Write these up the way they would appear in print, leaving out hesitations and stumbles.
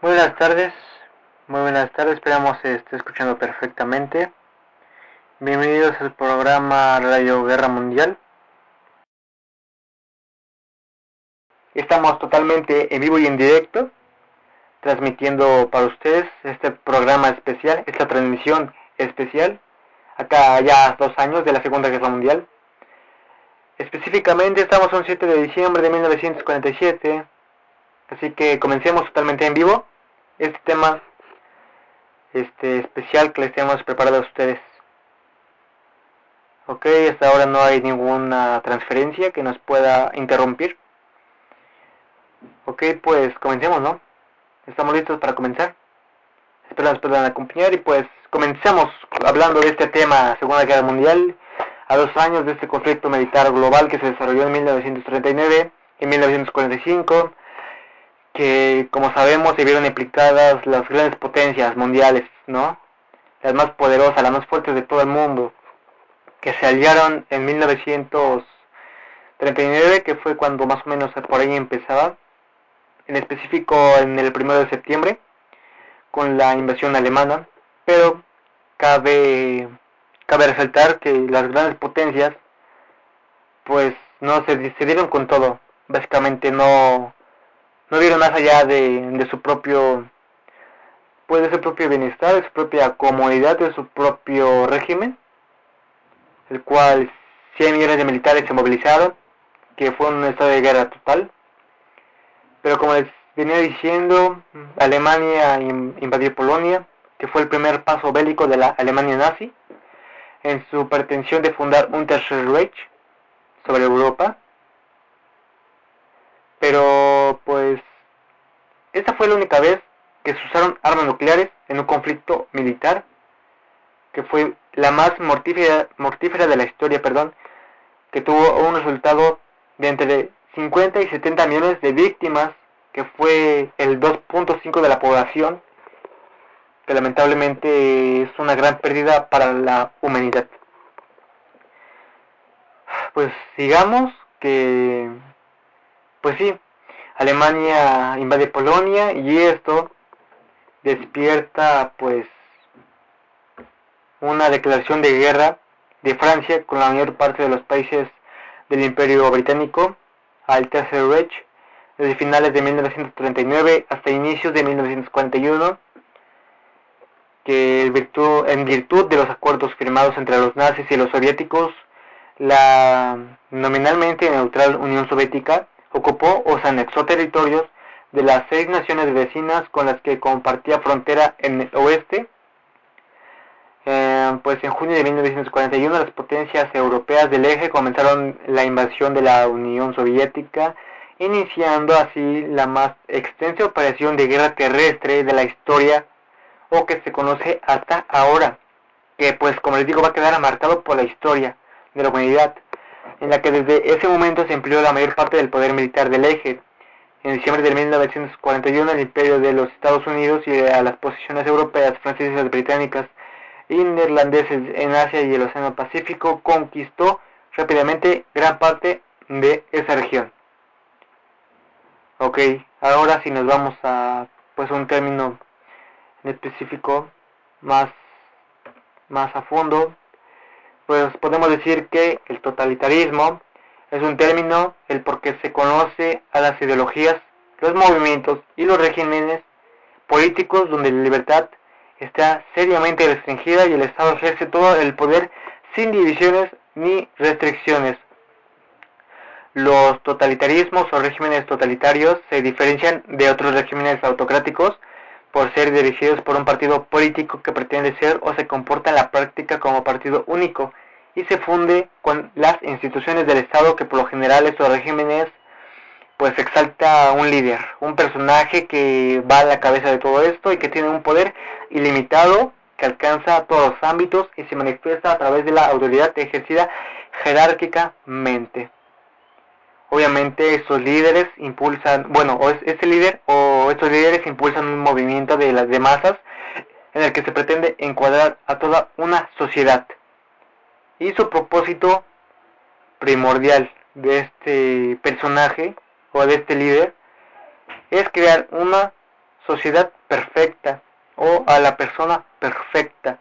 Muy buenas tardes, esperamos esté escuchando perfectamente. Bienvenidos al programa Radio Guerra Mundial. Estamos totalmente en vivo y en directo, transmitiendo para ustedes este programa especial, esta transmisión especial, acá ya 2 años de la Segunda Guerra Mundial. Específicamente estamos un 7 de diciembre de 1947, así que comencemos totalmente en vivo este tema especial que les tenemos preparado a ustedes. Ok, hasta ahora no hay ninguna transferencia que nos pueda interrumpir. Ok, pues comencemos, ¿no? Estamos listos para comenzar. Espero nos puedan acompañar y pues comencemos hablando de este tema, Segunda Guerra Mundial, a 2 años de este conflicto militar global que se desarrolló en 1939 y 1945, que como sabemos se vieron implicadas las grandes potencias mundiales, ¿no? Las más poderosas, las más fuertes de todo el mundo, que se aliaron en 1939, que fue cuando más o menos por ahí empezaba, en específico en el 1 de septiembre, con la invasión alemana, pero cabe resaltar que las grandes potencias pues no se dieron con todo, básicamente no vieron más allá de su propio bienestar, de su propia comodidad, de su propio régimen, el cual 100 millones de militares se movilizaron, que fue un estado de guerra total. Pero como les venía diciendo, Alemania invadió Polonia, que fue el primer paso bélico de la Alemania nazi, en su pretensión de fundar un Tercer Reich sobre Europa. Pero pues esta fue la única vez que se usaron armas nucleares en un conflicto militar, que fue la más mortífera de la historia, que tuvo un resultado de entre 50 y 70 millones de víctimas, que fue el 2.5 de la población, que lamentablemente es una gran pérdida para la humanidad. Pues digamos que, pues sí, Alemania invade Polonia y esto despierta pues una declaración de guerra de Francia con la mayor parte de los países del Imperio Británico al Tercer Reich desde finales de 1939 hasta inicios de 1941, que en virtud de los acuerdos firmados entre los nazis y los soviéticos, la nominalmente neutral Unión Soviética ocupó o se anexó territorios de las 6 naciones vecinas con las que compartía frontera en el oeste. Pues en junio de 1941 las potencias europeas del eje comenzaron la invasión de la Unión Soviética, iniciando así la más extensa operación de guerra terrestre de la historia, o que se conoce hasta ahora, que pues como les digo va a quedar marcado por la historia de la humanidad, en la que desde ese momento se empleó la mayor parte del poder militar del eje. En diciembre de 1941 el imperio de los Estados Unidos y a las posiciones europeas, francesas, británicas y neerlandeses en Asia y el Océano Pacífico conquistó rápidamente gran parte de esa región. Ok, ahora si nos vamos a pues un término en específico más a fondo, pues podemos decir que el totalitarismo es un término el porque se conoce a las ideologías, los movimientos y los regímenes políticos donde la libertad está seriamente restringida y el Estado ejerce todo el poder sin divisiones ni restricciones. Los totalitarismos o regímenes totalitarios se diferencian de otros regímenes autocráticos por ser dirigidos por un partido político que pretende ser o se comporta en la práctica como partido único y se funde con las instituciones del Estado, que por lo general estos regímenes pues exalta un líder, un personaje que va a la cabeza de todo esto y que tiene un poder ilimitado que alcanza todos los ámbitos y se manifiesta a través de la autoridad ejercida jerárquicamente. Obviamente estos líderes impulsan, este líder o estos líderes impulsan un movimiento de masas en el que se pretende encuadrar a toda una sociedad. Y su propósito primordial de este personaje o de este líder es crear una sociedad perfecta o a la persona perfecta.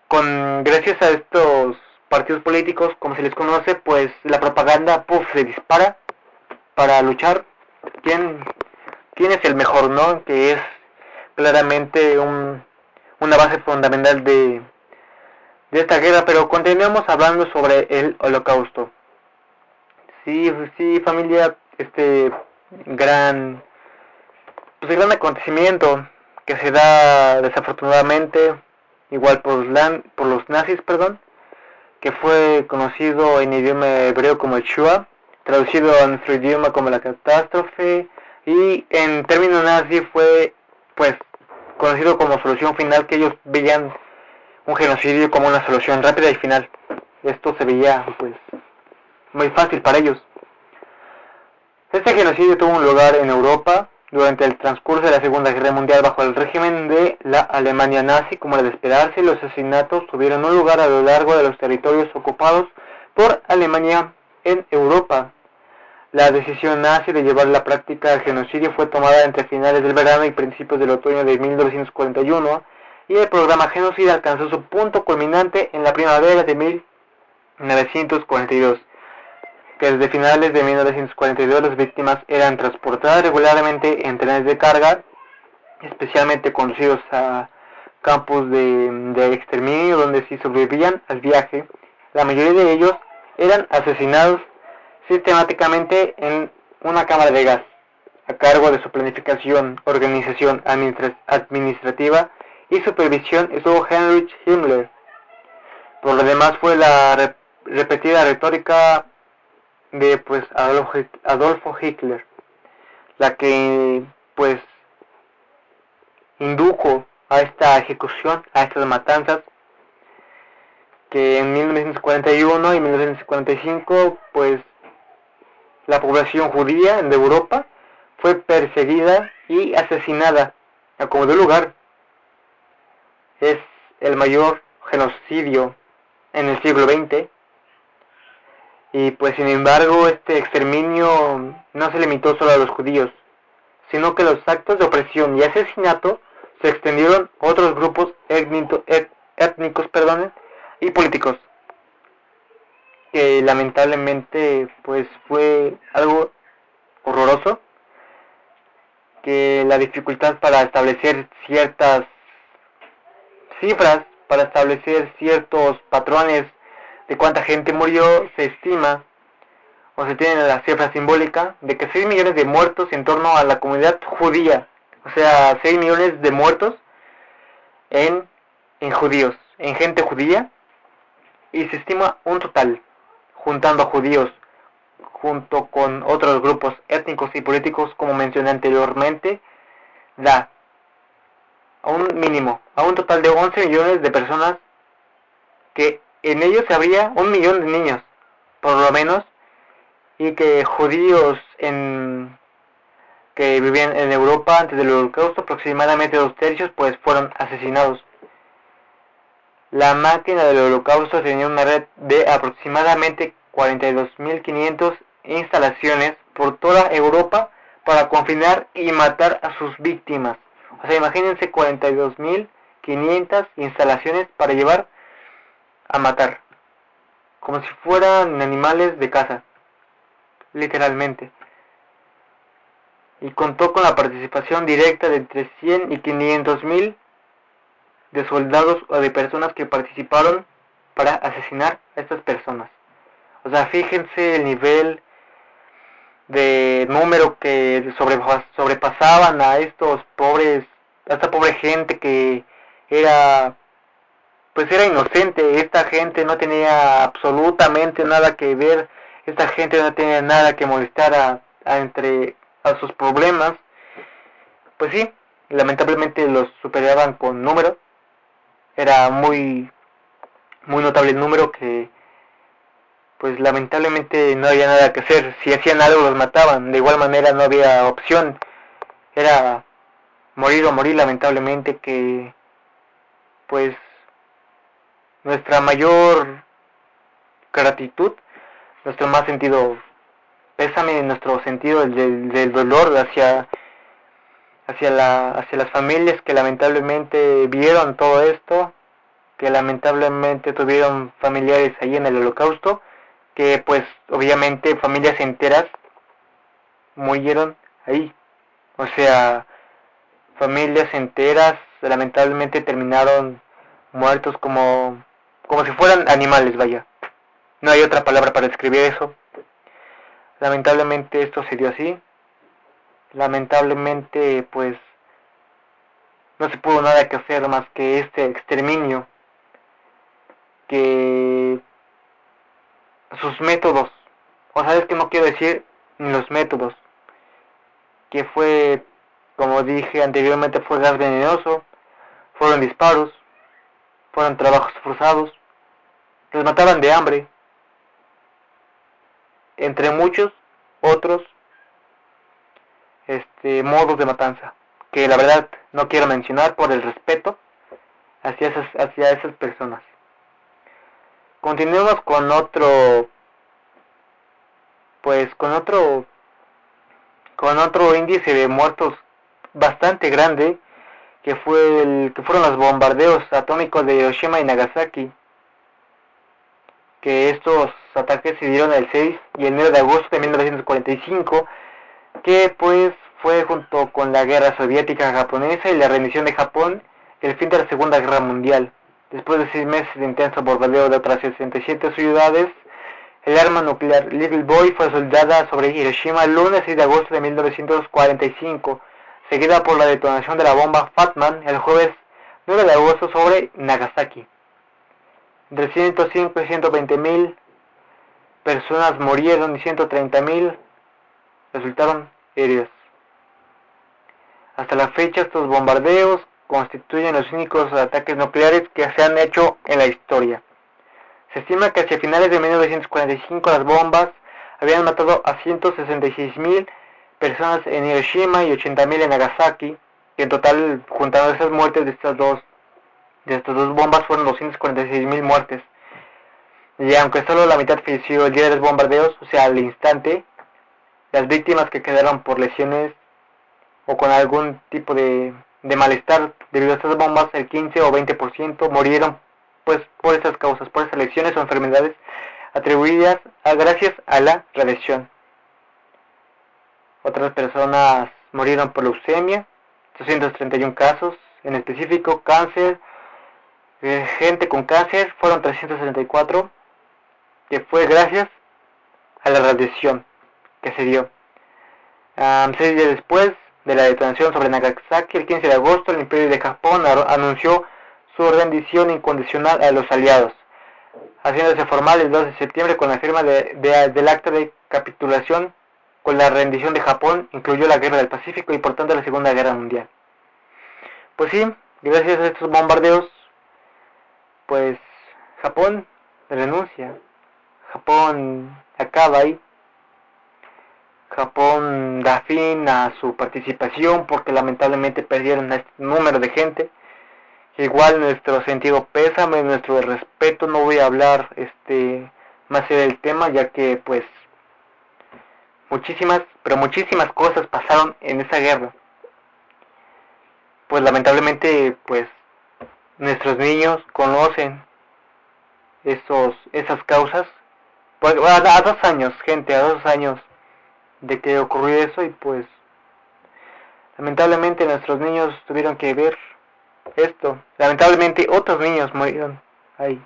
Gracias a estos partidos políticos, como se les conoce, pues la propaganda se dispara para luchar quién es el mejor, ¿no? Que es claramente una base fundamental de esta guerra. Pero continuemos hablando sobre el Holocausto. Sí, familia, gran acontecimiento que se da desafortunadamente igual por los nazis, que fue conocido en idioma hebreo como el Shoah, traducido a nuestro idioma como la catástrofe, y en términos nazi fue pues conocido como solución final, que ellos veían un genocidio como una solución rápida y final. Esto se veía pues muy fácil para ellos. Este genocidio tuvo un lugar en Europa durante el transcurso de la Segunda Guerra Mundial bajo el régimen de la Alemania nazi. Como era de esperarse, los asesinatos tuvieron un lugar a lo largo de los territorios ocupados por Alemania en Europa. La decisión nazi de llevar a la práctica el genocidio fue tomada entre finales del verano y principios del otoño de 1941, y el programa genocida alcanzó su punto culminante en la primavera de 1942. Que desde finales de 1942 las víctimas eran transportadas regularmente en trenes de carga, especialmente conducidos a campos de exterminio, donde si sobrevivían al viaje, la mayoría de ellos eran asesinados sistemáticamente en una cámara de gas, a cargo de su planificación, organización administrativa y supervisión estuvo Heinrich Himmler. Por lo demás fue la repetida retórica de pues Adolfo Hitler la que pues indujo a esta ejecución, a estas matanzas, que en 1941 y 1945 pues la población judía de Europa fue perseguida y asesinada a como de lugar. Es el mayor genocidio en el siglo XX. Y pues sin embargo este exterminio no se limitó solo a los judíos, sino que los actos de opresión y asesinato se extendieron a otros grupos étnicos y políticos, que lamentablemente pues fue algo horroroso, que la dificultad para establecer ciertas cifras, para establecer ciertos patrones de cuánta gente murió, se estima, o se tiene la cifra simbólica, de que 6 millones de muertos en torno a la comunidad judía. O sea, 6 millones de muertos en judíos, en gente judía, y se estima un total, juntando a judíos, junto con otros grupos étnicos y políticos, como mencioné anteriormente, da a un total de 11 millones de personas, que en ellos habría 1 millón de niños, por lo menos, y que judíos que vivían en Europa antes del Holocausto, aproximadamente 2/3, pues fueron asesinados. La máquina del Holocausto tenía una red de aproximadamente 42.500 instalaciones por toda Europa para confinar y matar a sus víctimas. O sea, imagínense 42.500 instalaciones para llevar a matar, como si fueran animales de caza, literalmente. Y contó con la participación directa de entre 100 y 500.000 de soldados o de personas que participaron para asesinar a estas personas. O sea, fíjense el nivel de número que sobrepasaban a esta pobre gente que era inocente. Esta gente no tenía absolutamente nada que ver, esta gente no tenía nada que molestar a sus problemas. Pues sí, lamentablemente los superaban con número. Era muy notable el número, que pues lamentablemente no había nada que hacer. Si hacían algo los mataban, de igual manera no había opción, era morir o morir, lamentablemente, que pues nuestra mayor gratitud, nuestro más sentido pésame, nuestro sentido del dolor hacia hacia las familias que lamentablemente vieron todo esto, que lamentablemente tuvieron familiares ahí en el Holocausto, que pues obviamente familias enteras murieron ahí. O sea, familias enteras lamentablemente terminaron muertos como si fueran animales, vaya. No hay otra palabra para describir eso. Lamentablemente esto se dio así. Lamentablemente pues no se pudo nada que hacer más que este exterminio, que sus métodos, o sabes que no quiero decir ni los métodos, que fue, como dije anteriormente, fue gas venenoso, fueron disparos, fueron trabajos forzados, los mataban de hambre, entre muchos otros modos de matanza, que la verdad no quiero mencionar por el respeto hacia esas personas. Continuemos con otro, pues con otro índice de muertos bastante grande, que fueron los bombardeos atómicos de Hiroshima y Nagasaki, que estos ataques se dieron el 6 y el 9 de agosto de 1945, que pues fue junto con la guerra soviética japonesa y la rendición de Japón el fin de la Segunda Guerra Mundial. Después de 6 meses de intenso bombardeo de otras 67 ciudades, el arma nuclear Little Boy fue soldada sobre Hiroshima el lunes 6 de agosto de 1945, seguida por la detonación de la bomba Fat Man el jueves 9 de agosto sobre Nagasaki. Entre 105 y 120.000 personas murieron y 130.000 resultaron heridas. Hasta la fecha, estos bombardeos constituyen los únicos ataques nucleares que se han hecho en la historia. Se estima que hacia finales de 1945 las bombas habían matado a 166.000 personas en Hiroshima y 80.000 en Nagasaki, que en total, juntando esas muertes de estas dos bombas, fueron 246.000 muertes. Y aunque solo la mitad falleció el día de los bombardeos, o sea, al instante, las víctimas que quedaron por lesiones o con algún tipo de malestar debido a estas bombas, el 15 o 20% murieron pues por estas causas, por esas lesiones o enfermedades atribuidas gracias a la radiación. Otras personas murieron por leucemia, 231 casos, en específico cáncer, gente con cáncer fueron 364, que fue gracias a la radiación que se dio. 6 días después de la detonación sobre Nagasaki, el 15 de agosto, el Imperio de Japón anunció su rendición incondicional a los aliados, haciéndose formal el 2 de septiembre con la firma del acta de capitulación. Con la rendición de Japón incluyó la Guerra del Pacífico y por tanto la Segunda Guerra Mundial. Pues sí, gracias a estos bombardeos, pues Japón renuncia, Japón acaba ahí, Japón da fin a su participación porque lamentablemente perdieron este número de gente. Igual nuestro sentido pésame, nuestro respeto, no voy a hablar más del tema, ya que pues muchísimas cosas pasaron en esa guerra. Pues lamentablemente pues nuestros niños conocen esas causas. Pues a 2 años, gente, a 2 años de que ocurrió eso, y pues lamentablemente nuestros niños tuvieron que ver esto. Lamentablemente otros niños murieron ahí.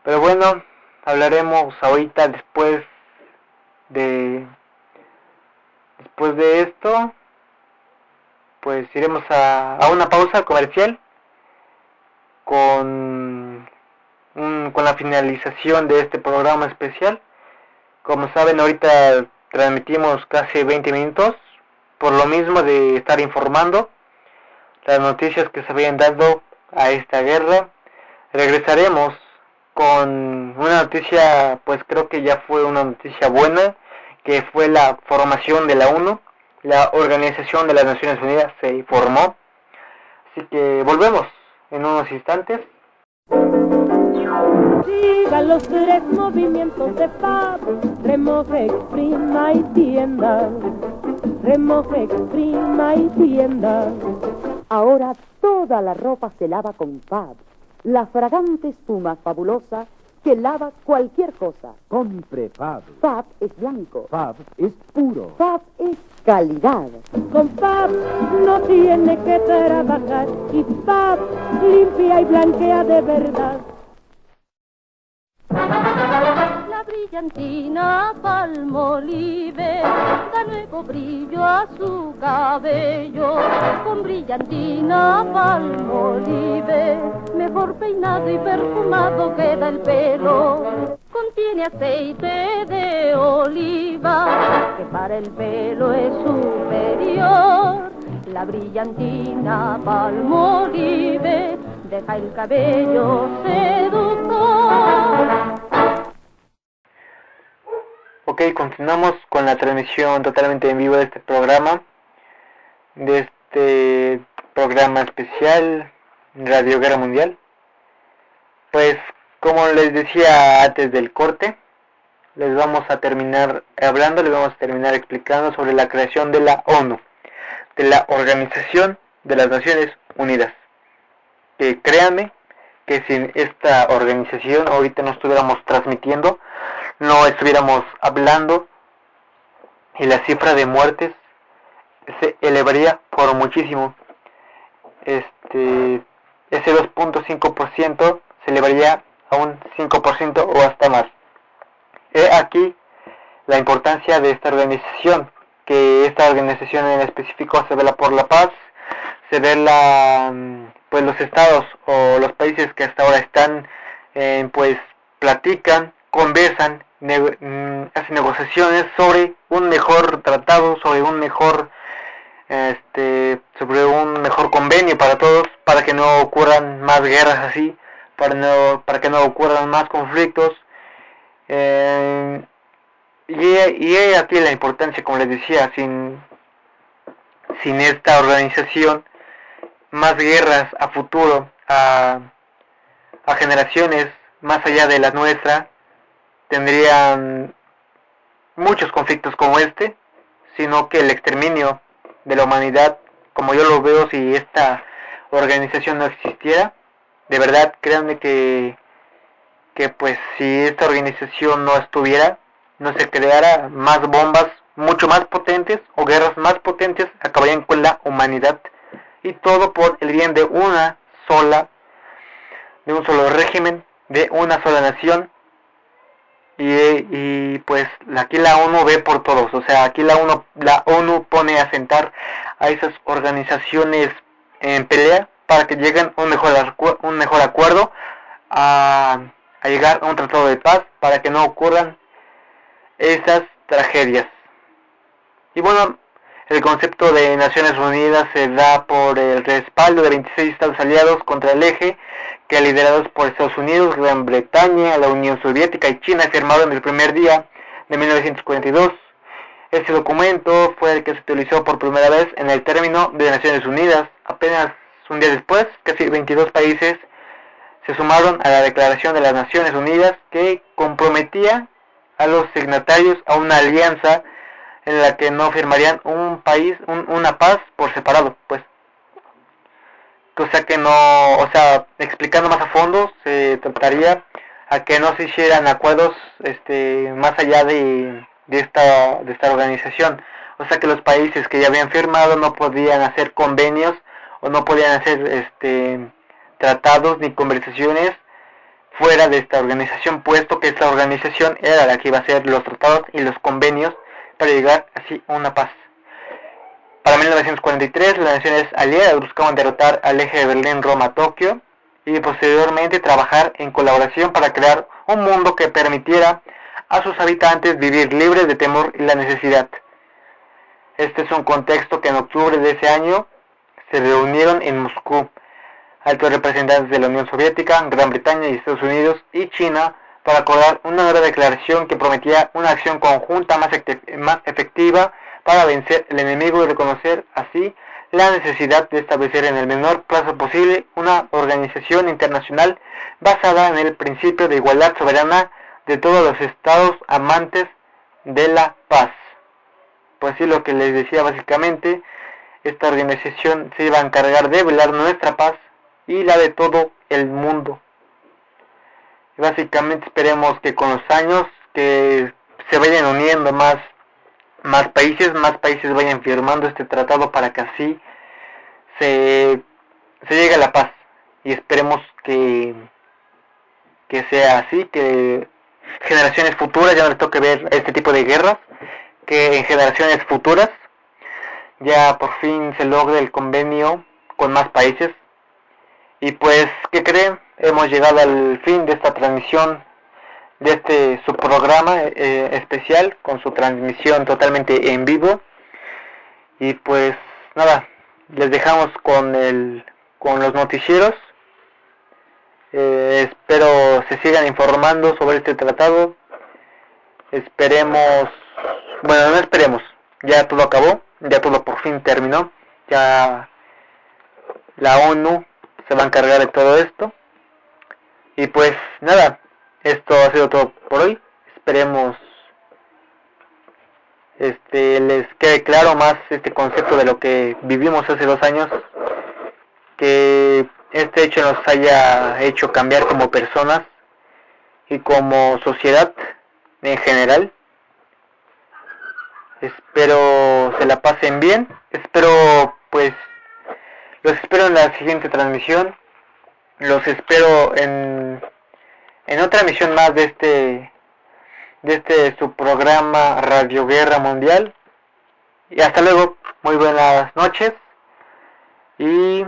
Pero bueno, hablaremos ahorita después de esto. Pues iremos a una pausa comercial con la finalización de este programa especial. Como saben, ahorita transmitimos casi 20 minutos por lo mismo de estar informando las noticias que se habían dado a esta guerra. Regresaremos con una noticia, pues creo que ya fue una noticia buena, que fue la formación de la ONU. La Organización de las Naciones Unidas se formó. Así que volvemos en unos instantes. Siga los 3 movimientos de paz, remoje, exprima y tienda. remoje, exprima y tienda. Ahora toda la ropa se lava con Fab, la fragante espuma fabulosa que lava cualquier cosa. Compre Fab. Fab es blanco. Fab es puro. Fab es calidad. Con Fab no tiene que trabajar y Fab limpia y blanquea de verdad. La brillantina Palmolive da nuevo brillo a su cabello. Con brillantina Palmolive mejor peinado y perfumado queda el pelo. Contiene aceite de oliva que para el pelo es superior. La brillantina Palmolive deja el cabello seductor. Ok, continuamos con la transmisión totalmente en vivo de este programa especial Radio Guerra Mundial. Pues como les decía antes del corte, les vamos a terminar explicando sobre la creación de la ONU, de la Organización de las Naciones Unidas. Que créanme que sin esta organización ahorita no estuviéramos transmitiendo, no estuviéramos hablando y la cifra de muertes se elevaría por muchísimo. Ese 2.5% se elevaría a un 5% o hasta más. He aquí la importancia de esta organización, que esta organización en específico se vela por la paz, se vela pues los estados o los países que hasta ahora están pues platican, conversan, hacen negociaciones sobre un mejor tratado, sobre un mejor convenio para todos, para que no ocurran más guerras así, para que no ocurran más conflictos. Y aquí la importancia, como les decía, sin esta organización, más guerras a futuro, a generaciones más allá de la nuestra, tendrían muchos conflictos como sino que el exterminio de la humanidad, como yo lo veo, si esta organización no existiera, de verdad, créanme que pues si esta organización no estuviera, no se creara, más bombas mucho más potentes o guerras más potentes acabarían con la humanidad, y todo por el bien de un solo régimen, de una sola nación. Y pues aquí la ONU ve por todos, o sea, aquí la ONU pone a sentar a esas organizaciones en pelea para que lleguen a un mejor acuerdo, a llegar a un tratado de paz, para que no ocurran esas tragedias. Y bueno, el concepto de Naciones Unidas se da por el respaldo de 26 estados aliados contra el eje, que liderados por Estados Unidos, Gran Bretaña, la Unión Soviética y China, firmado en el primer día de 1942. Este documento fue el que se utilizó por primera vez en el término de Naciones Unidas. Apenas un día después, casi 22 países se sumaron a la Declaración de las Naciones Unidas, que comprometía a los signatarios a una alianza en la que no firmarían una paz por separado, pues. O sea que explicando más a fondo, se trataría a que no se hicieran acuerdos más allá de esta organización. O sea que los países que ya habían firmado no podían hacer convenios o no podían hacer tratados ni conversaciones fuera de esta organización, puesto que esta organización era la que iba a hacer los tratados y los convenios para llegar así a una paz. Para 1943, las naciones aliadas buscaban derrotar al eje de Berlín-Roma-Tokio y posteriormente trabajar en colaboración para crear un mundo que permitiera a sus habitantes vivir libres de temor y la necesidad. Este es un contexto que en octubre de ese año se reunieron en Moscú altos representantes de la Unión Soviética, Gran Bretaña y Estados Unidos y China para acordar una nueva declaración que prometía una acción conjunta más efectiva para vencer el enemigo y reconocer así la necesidad de establecer en el menor plazo posible una organización internacional basada en el principio de igualdad soberana de todos los estados amantes de la paz. pues sí, lo que les decía básicamente, esta organización se iba a encargar de velar nuestra paz y la de todo el mundo. Y básicamente esperemos que con los años que se vayan uniendo más países vayan firmando este tratado para que así se llegue a la paz. Y esperemos que sea así, que generaciones futuras ya no les toque ver este tipo de guerras, que en generaciones futuras ya por fin se logre el convenio con más países. Y pues, ¿qué creen? Hemos llegado al fin de esta transmisión, de este su programa especial, con su transmisión totalmente en vivo. Y pues nada, les dejamos con los noticieros. Espero se sigan informando sobre este tratado. Esperemos, bueno, no esperemos, ya todo acabó, ya todo por fin terminó, ya la ONU se va a encargar de todo esto. Y pues nada, esto ha sido todo por hoy. Esperemos les quede claro más este concepto de lo que vivimos hace 2 años, que este hecho nos haya hecho cambiar como personas y como sociedad en general. Espero se la pasen bien, los espero en la siguiente transmisión, los espero en otra emisión más de su programa Radio Guerra Mundial. Y hasta luego, muy buenas noches y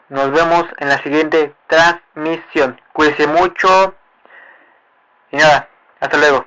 nos vemos en la siguiente transmisión. Cuídense mucho y nada, hasta luego.